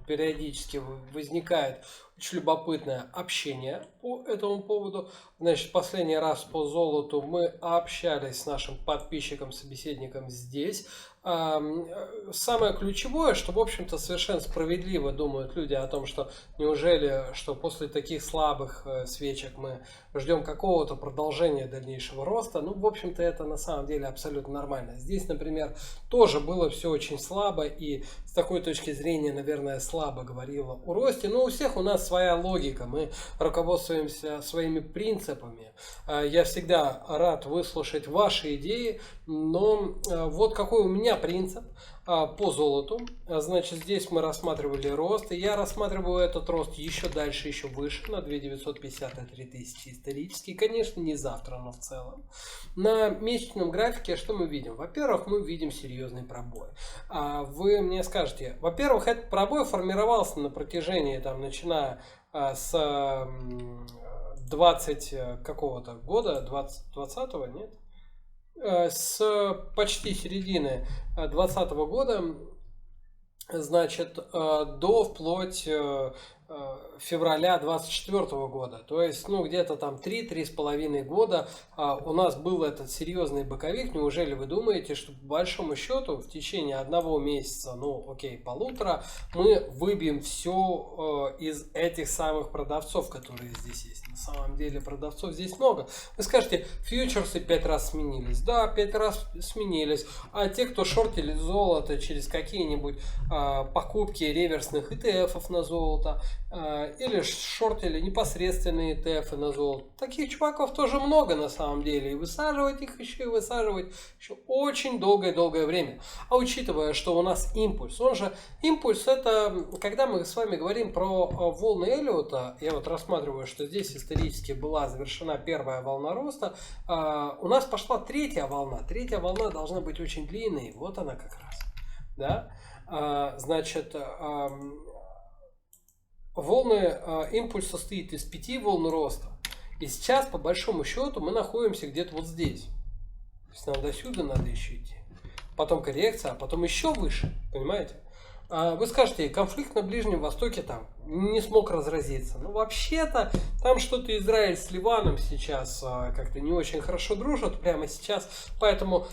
периодически возникает очень любопытное общение по этому поводу. Значит, последний раз по золоту мы общались с нашим подписчиком, собеседником здесь. Самое ключевое, что, в общем-то, совершенно справедливо думают люди о том, что неужели, что после таких слабых свечек мы ждем какого-то продолжения дальнейшего роста. Ну, в общем-то, это на самом деле абсолютно нормально. Здесь, например, тоже было все очень слабо, и с такой точки зрения, наверное, слабо говорило о росте. Но у всех у нас своя логика, мы руководствуемся своими принципами. Я всегда рад выслушать ваши идеи, но вот какой у меня принцип по золоту. Значит, здесь мы рассматривали рост, и я рассматриваю этот рост еще дальше, еще выше, на 2950 и 3000 исторический. Конечно, не завтра, но в целом. На месячном графике что мы видим? Во-первых, мы видим серьезный пробой. Вы мне скажете, во-первых, этот пробой формировался на протяжении, там, начиная с 20 какого-то года, 20-го, нет? С почти середины 2020 года, значит, до вплоть февраля 2024 года. То есть, ну, где-то там 3-3,5 года у нас был этот серьезный боковик. Неужели вы думаете, что по большому счету в течение одного месяца, ну, окей, полутора, мы выбьем все из этих самых продавцов, которые здесь есть? На самом деле продавцов здесь много. Вы скажете, фьючерсы 5 раз сменились. Да, 5 раз сменились. А те, кто шортили золото через какие-нибудь покупки реверсных ETF на золото, или шортили непосредственные ETF на золото. Таких чуваков тоже много на самом деле. И высаживать их еще и высаживать еще очень долгое-долгое время. А учитывая, что у нас импульс, он же импульс, это когда мы с вами говорим про волны Эллиота, я вот рассматриваю, что здесь исторически была завершена первая волна роста, у нас пошла третья волна. Третья волна должна быть очень длинной. Вот она как раз. Да? Значит, импульс состоит из 5 волн роста. И сейчас, по большому счету, мы находимся где-то вот здесь. То есть нам до сюда надо еще идти. Потом коррекция, а потом еще выше. Понимаете? Вы скажете, конфликт на Ближнем Востоке там не смог разразиться. Ну, вообще-то, там что-то Израиль с Ливаном сейчас как-то не очень хорошо дружат прямо сейчас. Поэтому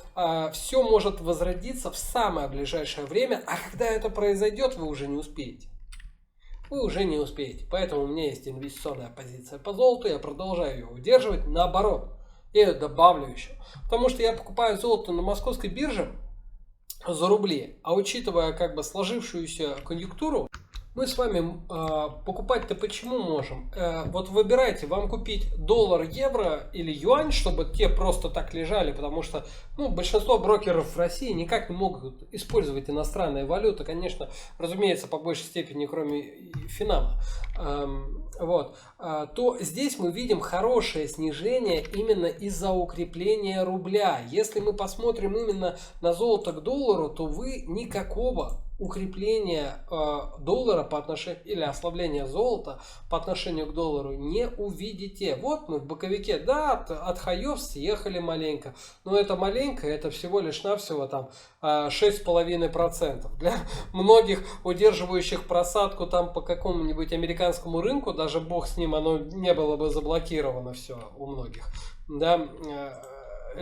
все может возродиться в самое ближайшее время. А когда это произойдет, вы уже не успеете. Вы уже не успеете. Поэтому у меня есть инвестиционная позиция по золоту. Я продолжаю ее удерживать. Наоборот, я ее добавлю еще. Потому что я покупаю золото на московской бирже за рубли. А учитывая как бы сложившуюся конъюнктуру, мы с вами покупать-то почему можем? Вот выбирайте, вам купить доллар, евро или юань, чтобы те просто так лежали, потому что большинство брокеров в России никак не могут использовать иностранные валюты, конечно, разумеется, по большей степени, кроме Финама. То здесь мы видим хорошее снижение именно из-за укрепления рубля. Если мы посмотрим именно на золото к доллару, то вы никакого укрепления доллара по отношению или ослабления золота по отношению к доллару не увидите. Вот мы в боковике, да, от хаев съехали маленько, но это маленько, это всего лишь навсего там 6,5%. Для многих удерживающих просадку там по какому-нибудь американскому рынку, даже бог с ним, оно не было бы заблокировано все у многих, да.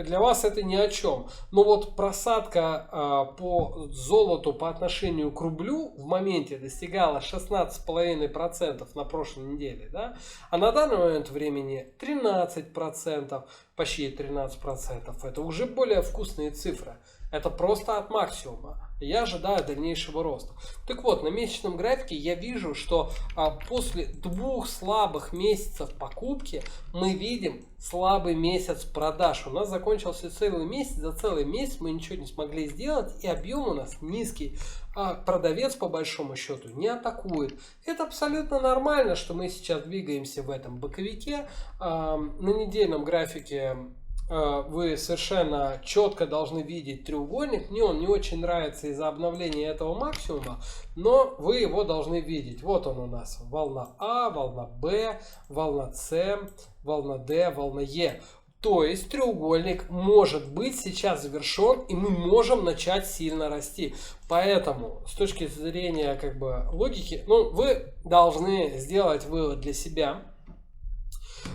для вас это ни о чем. Но вот просадка по золоту по отношению к рублю в моменте достигала 16,5% на прошлой неделе, да? А на данный момент времени 13%, почти 13%. Это уже более вкусные цифры. Это просто от максимума. Я ожидаю дальнейшего роста. Так вот, на месячном графике я вижу, что после 2 слабых месяцев покупки мы видим слабый месяц продаж. У нас закончился целый месяц, за целый месяц мы ничего не смогли сделать, и объем у нас низкий. А продавец по большому счету не атакует. Это абсолютно нормально, что мы сейчас двигаемся в этом боковике. На недельном графике вы совершенно четко должны видеть треугольник. Мне он не очень нравится из-за обновления этого максимума, но вы его должны видеть. Вот он у нас. Волна А, волна Б, волна С, волна Д, волна Е. То есть треугольник может быть сейчас завершен, и мы можем начать сильно расти. Поэтому с точки зрения логики, вы должны сделать вывод для себя.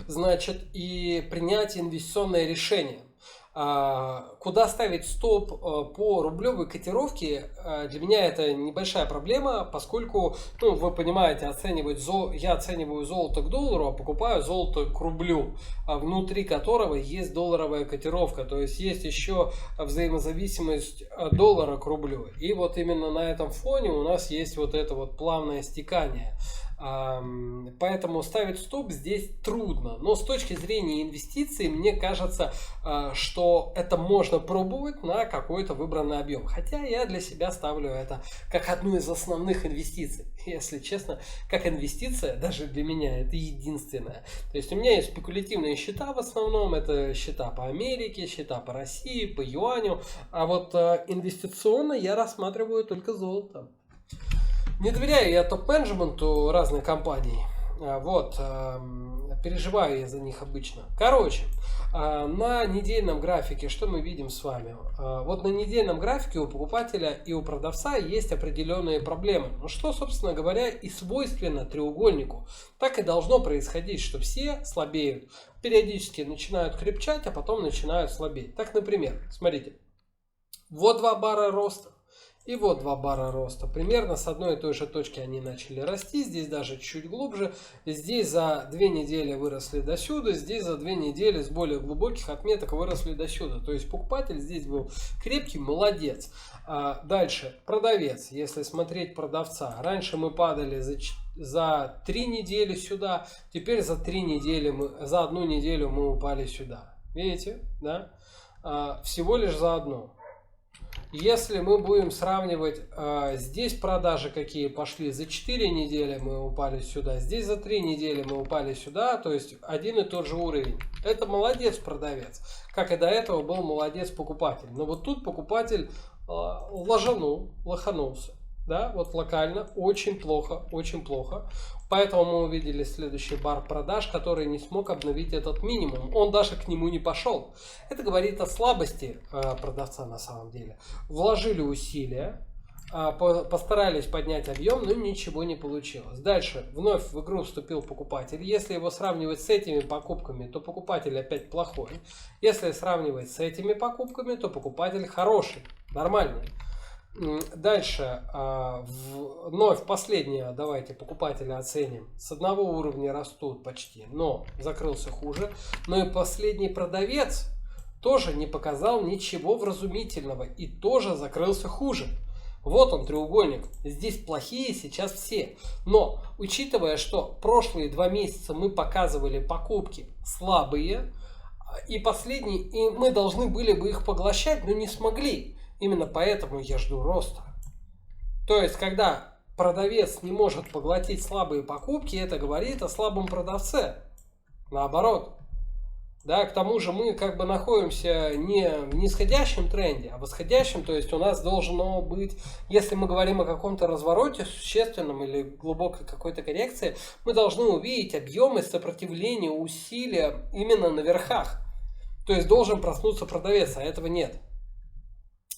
Значит, и принять инвестиционное решение. Куда ставить стоп по рублевой котировке, для меня это небольшая проблема, поскольку, вы понимаете, я оцениваю золото к доллару, а покупаю золото к рублю, внутри которого есть долларовая котировка, то есть есть еще взаимозависимость доллара к рублю. И вот именно на этом фоне у нас есть вот это вот плавное стекание. Поэтому ставить стоп здесь трудно. Но с точки зрения инвестиций, мне кажется, что это можно пробовать на какой-то выбранный объем. Хотя я для себя ставлю это как одну из основных инвестиций. Если честно, как инвестиция, даже для меня это единственное. То есть у меня есть спекулятивные счета в основном. Это счета по Америке, счета по России, по юаню. А вот инвестиционно я рассматриваю только золото. Не доверяю я топ-менеджменту разных компаний. Переживаю я за них обычно. Короче, на недельном графике что мы видим с вами? Вот на недельном графике у покупателя и у продавца есть определенные проблемы. Что, собственно говоря, и свойственно треугольнику. Так и должно происходить, что все слабеют. Периодически начинают крепчать, а потом начинают слабеть. Так, например, смотрите. Вот 2 бара роста. И вот 2 бара роста. Примерно с одной и той же точки они начали расти. Здесь даже чуть глубже. Здесь за 2 недели выросли до сюда. Здесь за 2 недели с более глубоких отметок выросли до сюда. То есть покупатель здесь был крепкий, молодец. Дальше продавец. Если смотреть продавца. Раньше мы падали за 3 недели сюда. Теперь за 1 неделю мы упали сюда. Видите? Да? Всего лишь за одну. Если мы будем сравнивать, здесь продажи какие пошли, за 4 недели мы упали сюда, здесь за 3 недели мы упали сюда, то есть один и тот же уровень. Это молодец продавец, как и до этого был молодец покупатель. Но вот тут покупатель лоханулся. Да, вот локально очень плохо, очень плохо. Поэтому мы увидели следующий бар продаж, который не смог обновить этот минимум. Он даже к нему не пошел. Это говорит о слабости продавца на самом деле. Вложили усилия, постарались поднять объем, но ничего не получилось. Дальше вновь в игру вступил покупатель. Если его сравнивать с этими покупками, то покупатель опять плохой. Если сравнивать с этими покупками, то покупатель хороший, нормальный. Дальше, вновь последнее, давайте покупателя оценим. С одного уровня растут почти, но закрылся хуже. Но и последний продавец тоже не показал ничего вразумительного и тоже закрылся хуже. Вот он треугольник. Здесь плохие сейчас все. Но учитывая, что прошлые 2 месяца мы показывали покупки слабые, и последние, и мы должны были бы их поглощать, но не смогли. Именно поэтому я жду роста. То есть, когда продавец не может поглотить слабые покупки, это говорит о слабом продавце. Наоборот. Да, к тому же мы находимся не в нисходящем тренде, а в восходящем. То есть у нас должно быть, если мы говорим о каком-то развороте существенном или глубокой какой-то коррекции, мы должны увидеть объемы сопротивления, усилия именно на верхах. То есть должен проснуться продавец, а этого нет.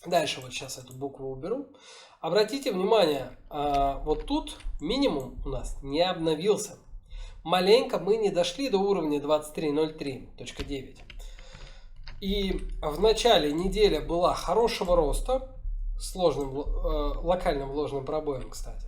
Дальше вот сейчас эту букву уберу. Обратите внимание, вот тут минимум у нас не обновился. Маленько мы не дошли до уровня 23.03.9. И в начале недели была хорошего роста, с локальным ложным пробоем, кстати.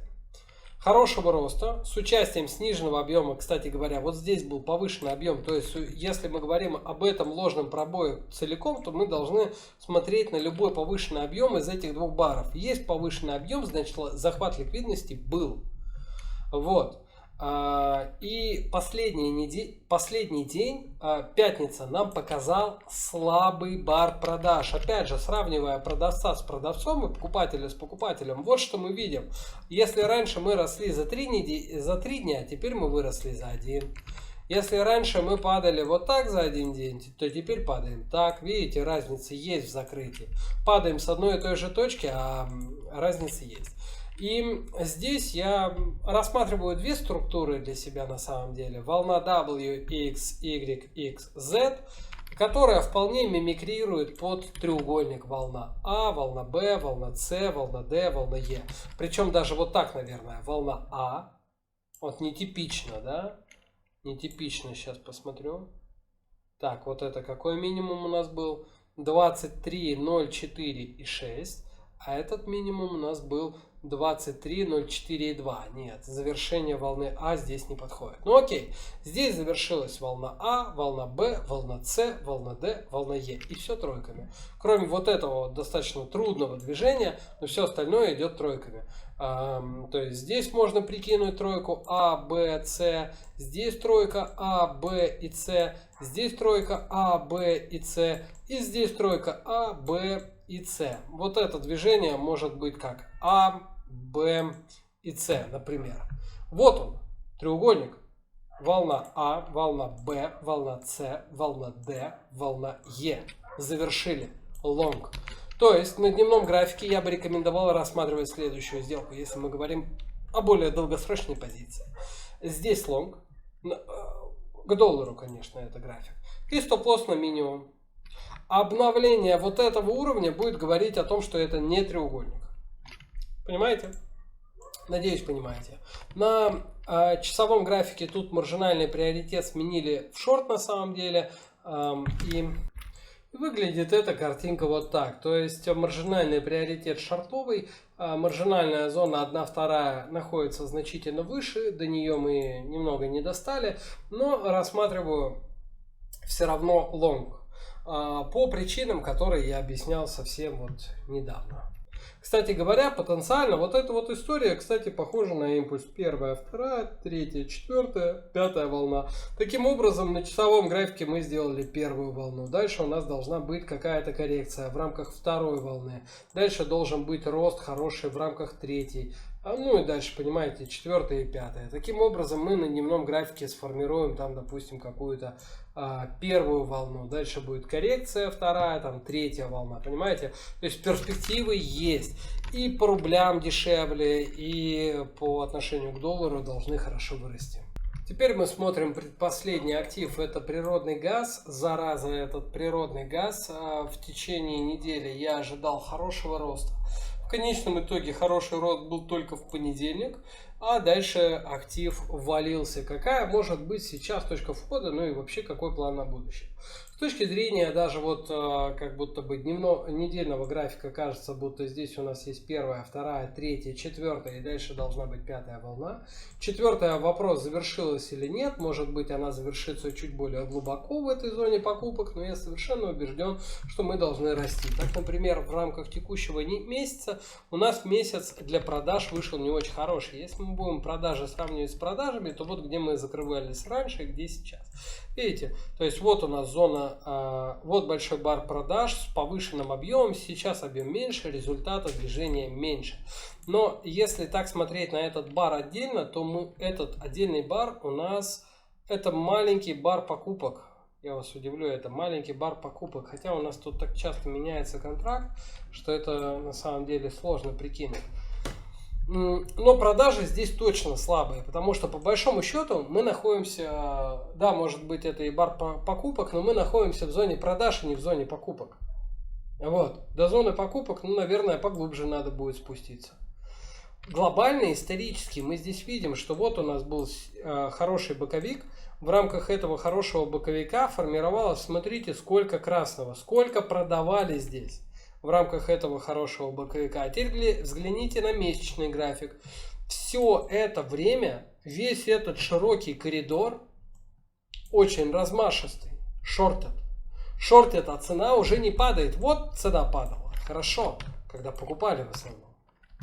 Хорошего роста, с участием сниженного объема, кстати говоря, вот здесь был повышенный объем, то есть если мы говорим об этом ложном пробое целиком, то мы должны смотреть на любой повышенный объем из этих двух баров. Есть повышенный объем, значит захват ликвидности был. Вот. И последний день, пятница, нам показал слабый бар продаж. Опять же, сравнивая продавца с продавцом и покупателя с покупателем, вот что мы видим. Если раньше мы росли за 3 дня, теперь мы выросли за один. Если раньше мы падали вот так за один день, то теперь падаем так. Видите, разница есть в закрытии. Падаем с одной и той же точки, а разница есть. И здесь я рассматриваю две структуры для себя на самом деле. Волна W, X, Y, X, Z, которая вполне мимикрирует под треугольник волна А, волна B, волна C, волна D, волна E. Причем даже вот так, наверное, волна А. Вот нетипично, да? Нетипично, сейчас посмотрю. Так, вот это какой минимум у нас был? 23, 0, 4 и 6. А этот минимум у нас был 23, 0, 4 и 2. Нет, завершение волны А здесь не подходит. Ну окей, здесь завершилась волна А, волна Б, волна С, волна Д, волна Е. И все тройками. Кроме вот этого достаточно трудного движения, но все остальное идет тройками. То есть здесь можно прикинуть тройку А, Б, С. Здесь тройка А, Б и С. Здесь тройка А, Б и С. И здесь тройка А, Б и С. Вот это движение может быть как А, Б и С, например. Вот он, треугольник. Волна А, волна Б, волна С, волна Д, волна Е. Завершили лонг. То есть на дневном графике я бы рекомендовал рассматривать следующую сделку, если мы говорим о более долгосрочной позиции. Здесь лонг. К доллару, конечно, это график. И стоп-лосс на минимум. Обновление вот этого уровня будет говорить о том, что это не треугольник. Понимаете? Надеюсь, понимаете. На часовом графике тут маржинальный приоритет сменили в шорт на самом деле. И выглядит эта картинка вот так. То есть маржинальный приоритет шортовый. Маржинальная зона 1-2 находится значительно выше. До нее мы немного не достали. Но рассматриваю все равно лонг. По причинам, которые я объяснял совсем вот недавно. Кстати говоря, потенциально вот эта вот история, кстати, похожа на импульс. Первая, вторая, третья, четвертая, пятая волна. Таким образом, на часовом графике мы сделали первую волну. Дальше у нас должна быть какая-то коррекция в рамках второй волны. Дальше должен быть рост хороший в рамках третьей. Ну и дальше, понимаете, четвертая и пятая. Таким образом, мы на дневном графике сформируем там, допустим, какую-то первую волну. Дальше будет коррекция, вторая, там третья волна. Понимаете? То есть перспективы есть. И по рублям дешевле, и по отношению к доллару должны хорошо вырасти. Теперь мы смотрим предпоследний актив. Это природный газ. Зараза, этот природный газ. В течение недели я ожидал хорошего роста. В конечном итоге хороший рост был только в понедельник, а дальше актив валился. Какая может быть сейчас точка входа, ну и вообще какой план на будущее? С точки зрения даже вот как будто бы недельного графика кажется, будто здесь у нас есть первая, вторая, третья, четвертая и дальше должна быть пятая волна. Четвертая, вопрос, завершилась или нет. Может быть, она завершится чуть более глубоко в этой зоне покупок, но я совершенно убежден, что мы должны расти. Так, например, в рамках текущего месяца у нас месяц для продаж вышел не очень хороший. Если мы будем продажи сравнивать с продажами, то вот где мы закрывались раньше и где сейчас. Видите? То есть вот у нас зона, вот большой бар продаж с повышенным объемом. Сейчас объем меньше, результата движения меньше. Но если так смотреть на этот бар отдельно, то этот отдельный бар у нас это маленький бар покупок. Я вас удивлю, это маленький бар покупок. Хотя у нас тут так часто меняется контракт, что это на самом деле сложно прикинуть. Но продажи здесь точно слабые, потому что по большому счету мы находимся, да, может быть это и бар покупок, но мы находимся в зоне продаж, а не в зоне покупок. Вот, до зоны покупок, ну, наверное, поглубже надо будет спуститься. Глобально, исторически мы здесь видим, что вот у нас был хороший боковик, в рамках этого хорошего боковика формировалось, смотрите, сколько красного, сколько продавали здесь в рамках этого хорошего боковика. А теперь взгляните на месячный график. Все это время, весь этот широкий коридор, очень размашистый, шортед. Шортед, а цена уже не падает. Вот цена падала. Хорошо, когда покупали в основном.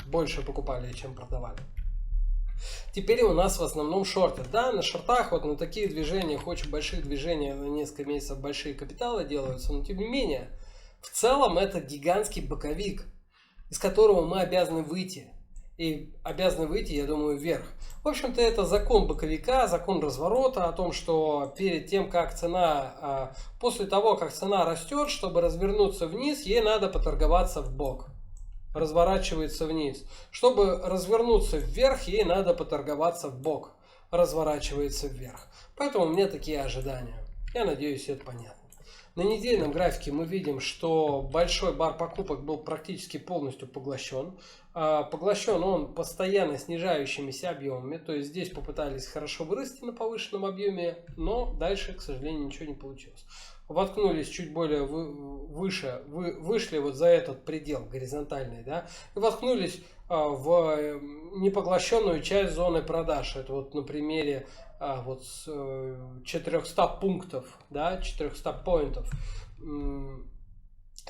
Больше покупали, чем продавали. Теперь у нас в основном шорты. Да, на шортах, вот на таких движениях, очень больших движениях, на несколько месяцев большие капиталы делаются, но тем не менее, в целом это гигантский боковик, из которого мы обязаны выйти. И обязаны выйти, я думаю, вверх. В общем-то, это закон боковика, закон разворота о том, что перед тем, как цена, после того, как цена растет, чтобы развернуться вниз, ей надо поторговаться в бок. Разворачивается вниз. Чтобы развернуться вверх, ей надо поторговаться в бок. Разворачивается вверх. Поэтому у меня такие ожидания. Я надеюсь, это понятно. На недельном графике мы видим, что большой бар покупок был практически полностью поглощен. Поглощен он постоянно снижающимися объемами. То есть здесь попытались хорошо вырасти на повышенном объеме, но дальше, к сожалению, ничего не получилось. Воткнулись чуть более выше, вышли вот за этот предел горизонтальный, да, и воткнулись в непоглощенную часть зоны продаж. Это вот на примере вот с 400 пунктов, да, 400 поинтов.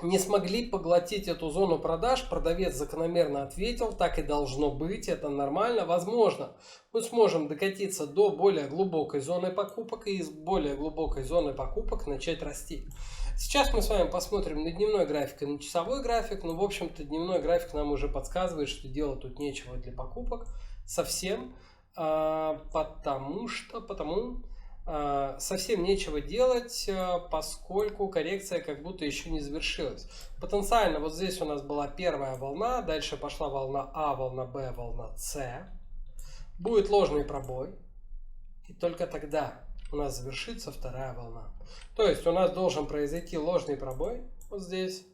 Не смогли поглотить эту зону продаж, продавец закономерно ответил, так и должно быть, это нормально. Возможно, мы сможем докатиться до более глубокой зоны покупок и из более глубокой зоны покупок начать расти. Сейчас мы с вами посмотрим на дневной график и на часовой график, но в общем-то дневной график нам уже подсказывает, что делать тут нечего для покупок совсем, потому совсем нечего делать, поскольку коррекция как будто еще не завершилась. Потенциально вот здесь у нас была первая волна, дальше пошла волна А, волна Б, волна С. Будет ложный пробой, и только тогда у нас завершится вторая волна. То есть у нас должен произойти ложный пробой вот здесь.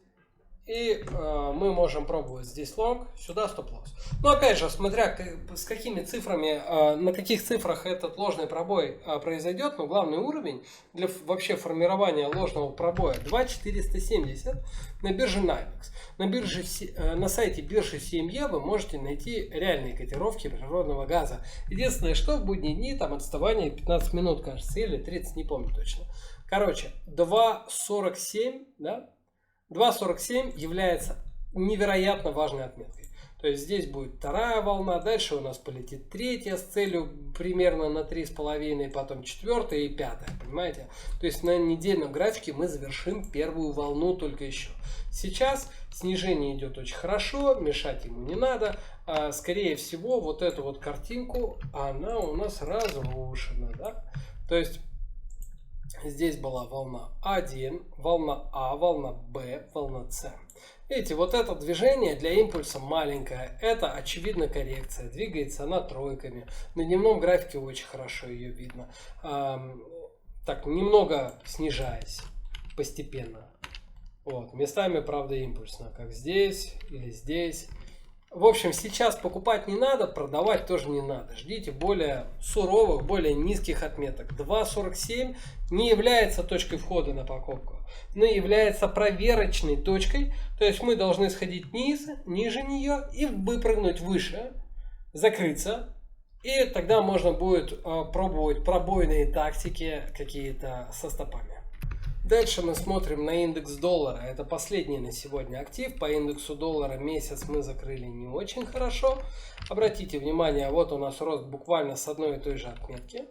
И мы можем пробовать здесь лонг, сюда стоп-лосс. Но опять же, смотря с какими цифрами, на каких цифрах этот ложный пробой произойдет, но главный уровень для вообще формирования ложного пробоя 2.470 на бирже NYMEX. На сайте биржи CME вы можете найти реальные котировки природного газа. Единственное, что в будние дни там отставание 15 минут, кажется, или 30, не помню точно. Короче, 2.47, да? 2.47 является невероятно важной отметкой. То есть здесь будет вторая волна, дальше у нас полетит третья с целью примерно на 3,5, потом четвертая и пятая, понимаете? То есть на недельном графике мы завершим первую волну только еще. Сейчас снижение идет очень хорошо, мешать ему не надо. Скорее всего, вот эту вот картинку, она у нас разрушена, да? То есть здесь была волна 1, волна А, волна Б, волна С. Видите, вот это движение для импульса маленькое. Это, очевидно, коррекция. Двигается она тройками. На дневном графике очень хорошо ее видно. Так, немного снижаясь постепенно. Вот. Местами, правда, импульсно. Как здесь или здесь. В общем, сейчас покупать не надо, продавать тоже не надо. Ждите более суровых, более низких отметок. 2.47 не является точкой входа на покупку, но является проверочной точкой. То есть мы должны сходить ниже нее и выпрыгнуть выше, закрыться. И тогда можно будет пробовать пробойные тактики какие-то со стопами. Дальше мы смотрим на индекс доллара. Это последний на сегодня актив. По индексу доллара месяц мы закрыли не очень хорошо. Обратите внимание, вот у нас рост буквально с одной и той же отметки.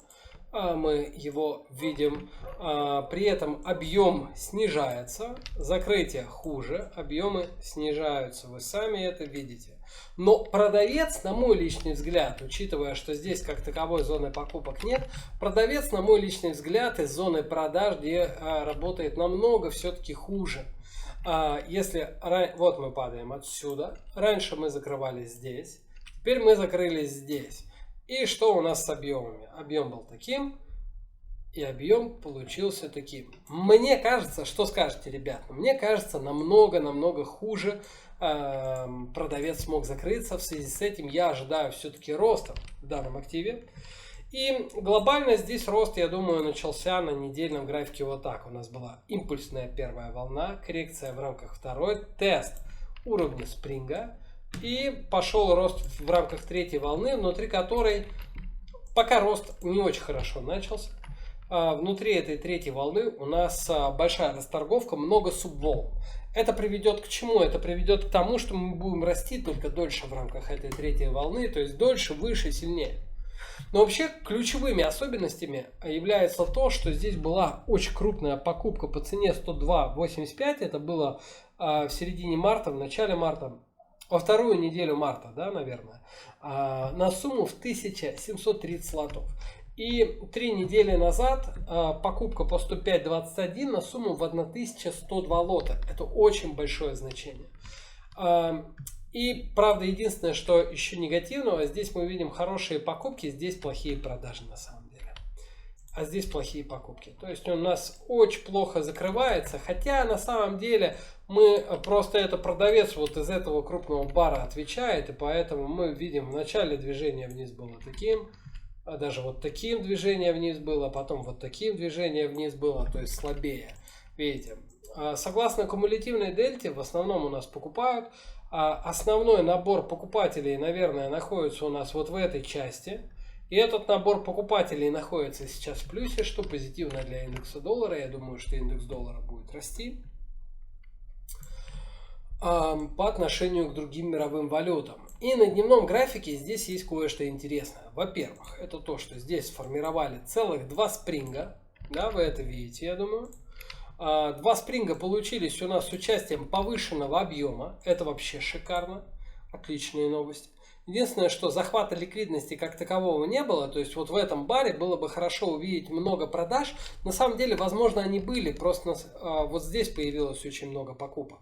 Мы его видим. При этом объем снижается. Закрытие хуже. Объемы снижаются. Вы сами это видите. Но продавец, на мой личный взгляд, учитывая, что здесь как таковой зоны покупок нет, продавец, на мой личный взгляд, из зоны продаж, где работает намного все-таки хуже. Если вот мы падаем отсюда, раньше мы закрывались здесь, теперь мы закрылись здесь. И что у нас с объемами? Объем был таким, и объем получился таким. Мне кажется, что скажете, ребята? Мне кажется, намного хуже продавец смог закрыться. В связи с этим я ожидаю все-таки роста в данном активе. И глобально здесь рост, я думаю, начался на недельном графике вот так. У нас была импульсная первая волна, коррекция в рамках второй, тест уровня спринга. И пошел рост в рамках третьей волны, внутри которой пока рост не очень хорошо начался. Внутри этой третьей волны у нас большая расторговка, много субволн. Это приведет к чему? Это приведет к тому, что мы будем расти только дольше в рамках этой третьей волны, то есть дольше, выше, сильнее. Но вообще ключевыми особенностями является то, что здесь была очень крупная покупка по цене 102.85. Это было в середине марта, в начале марта, во вторую неделю марта, да, наверное, на сумму в 1730 лотов. И 3 недели назад покупка по 105.21 на сумму в 1102 лота. Это очень большое значение. И правда, единственное, что еще негативного, здесь мы видим хорошие покупки, здесь плохие продажи на самом деле. А здесь плохие покупки. То есть у нас очень плохо закрывается, хотя на самом деле мы просто это продавец вот из этого крупного бара отвечает, и поэтому мы видим в начале движение вниз было таким, а даже вот таким движение вниз было, потом вот таким движение вниз было, то есть слабее. Видите, согласно кумулятивной дельте в основном у нас покупают. Основной набор покупателей, наверное, находится у нас вот в этой части. И этот набор покупателей находится сейчас в плюсе, что позитивно для индекса доллара. Я думаю, что индекс доллара будет расти по отношению к другим мировым валютам. И на дневном графике здесь есть кое-что интересное. Во-первых, это то, что здесь сформировали целых два спринга. Да, вы это видите, я думаю. Два спринга получились у нас с участием повышенного объема. Это вообще шикарно. Отличные новости. Единственное, что захвата ликвидности как такового не было. То есть вот в этом баре было бы хорошо увидеть много продаж. На самом деле, возможно, они были. Просто вот здесь появилось очень много покупок.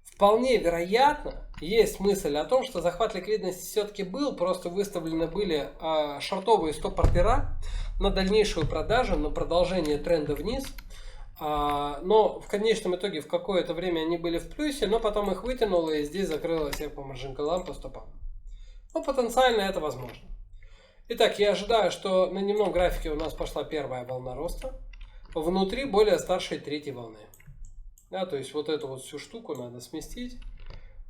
Вполне вероятно, есть мысль о том, что захват ликвидности все-таки был, просто выставлены были шортовые стоп-ордера на дальнейшую продажу, на продолжение тренда вниз. Но в конечном итоге в какое-то время они были в плюсе, но потом их вытянуло и здесь закрылось по маржин-коллам, по стопам. Но потенциально это возможно. Итак, я ожидаю, что на дневном графике у нас пошла первая волна роста внутри более старшей третьей волны. Да, то есть вот эту вот всю штуку надо сместить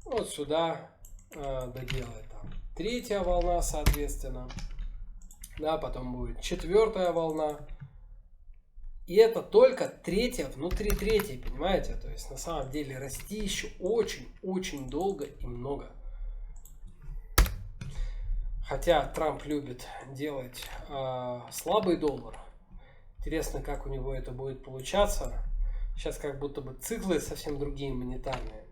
вот сюда, доделать там третья волна, соответственно, да, потом будет четвертая волна, и это только третья внутри третьей, понимаете, то есть на самом деле расти еще очень долго и много. Хотя Трамп любит делать слабый доллар, интересно, как у него это будет получаться. Сейчас как будто бы циклы совсем другие монетарные.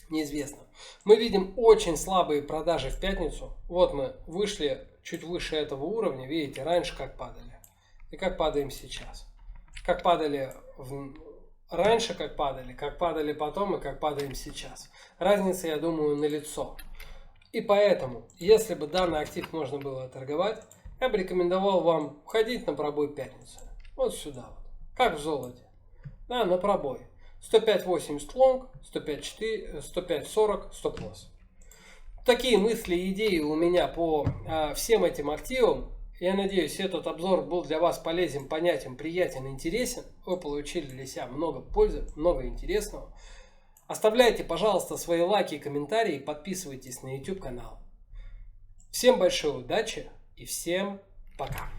Неизвестно. Мы видим очень слабые продажи в пятницу. Вот мы вышли чуть выше этого уровня. Видите, раньше как падали. И как падаем сейчас. Как падали раньше, как падали потом и как падаем сейчас. Разница, я думаю, налицо. И поэтому, если бы данный актив можно было торговать, я бы рекомендовал вам уходить на пробой пятницы. Вот сюда вот. Как в золоте. Да, на пробой. 105.80 лонг, 105.40 стоп-лосс. Такие мысли и идеи у меня по всем этим активам. Я надеюсь, этот обзор был для вас полезен, понятен, приятен, интересен. Вы получили для себя много пользы, много интересного. Оставляйте, пожалуйста, свои лайки и комментарии. Подписывайтесь на YouTube канал. Всем большой удачи и всем пока.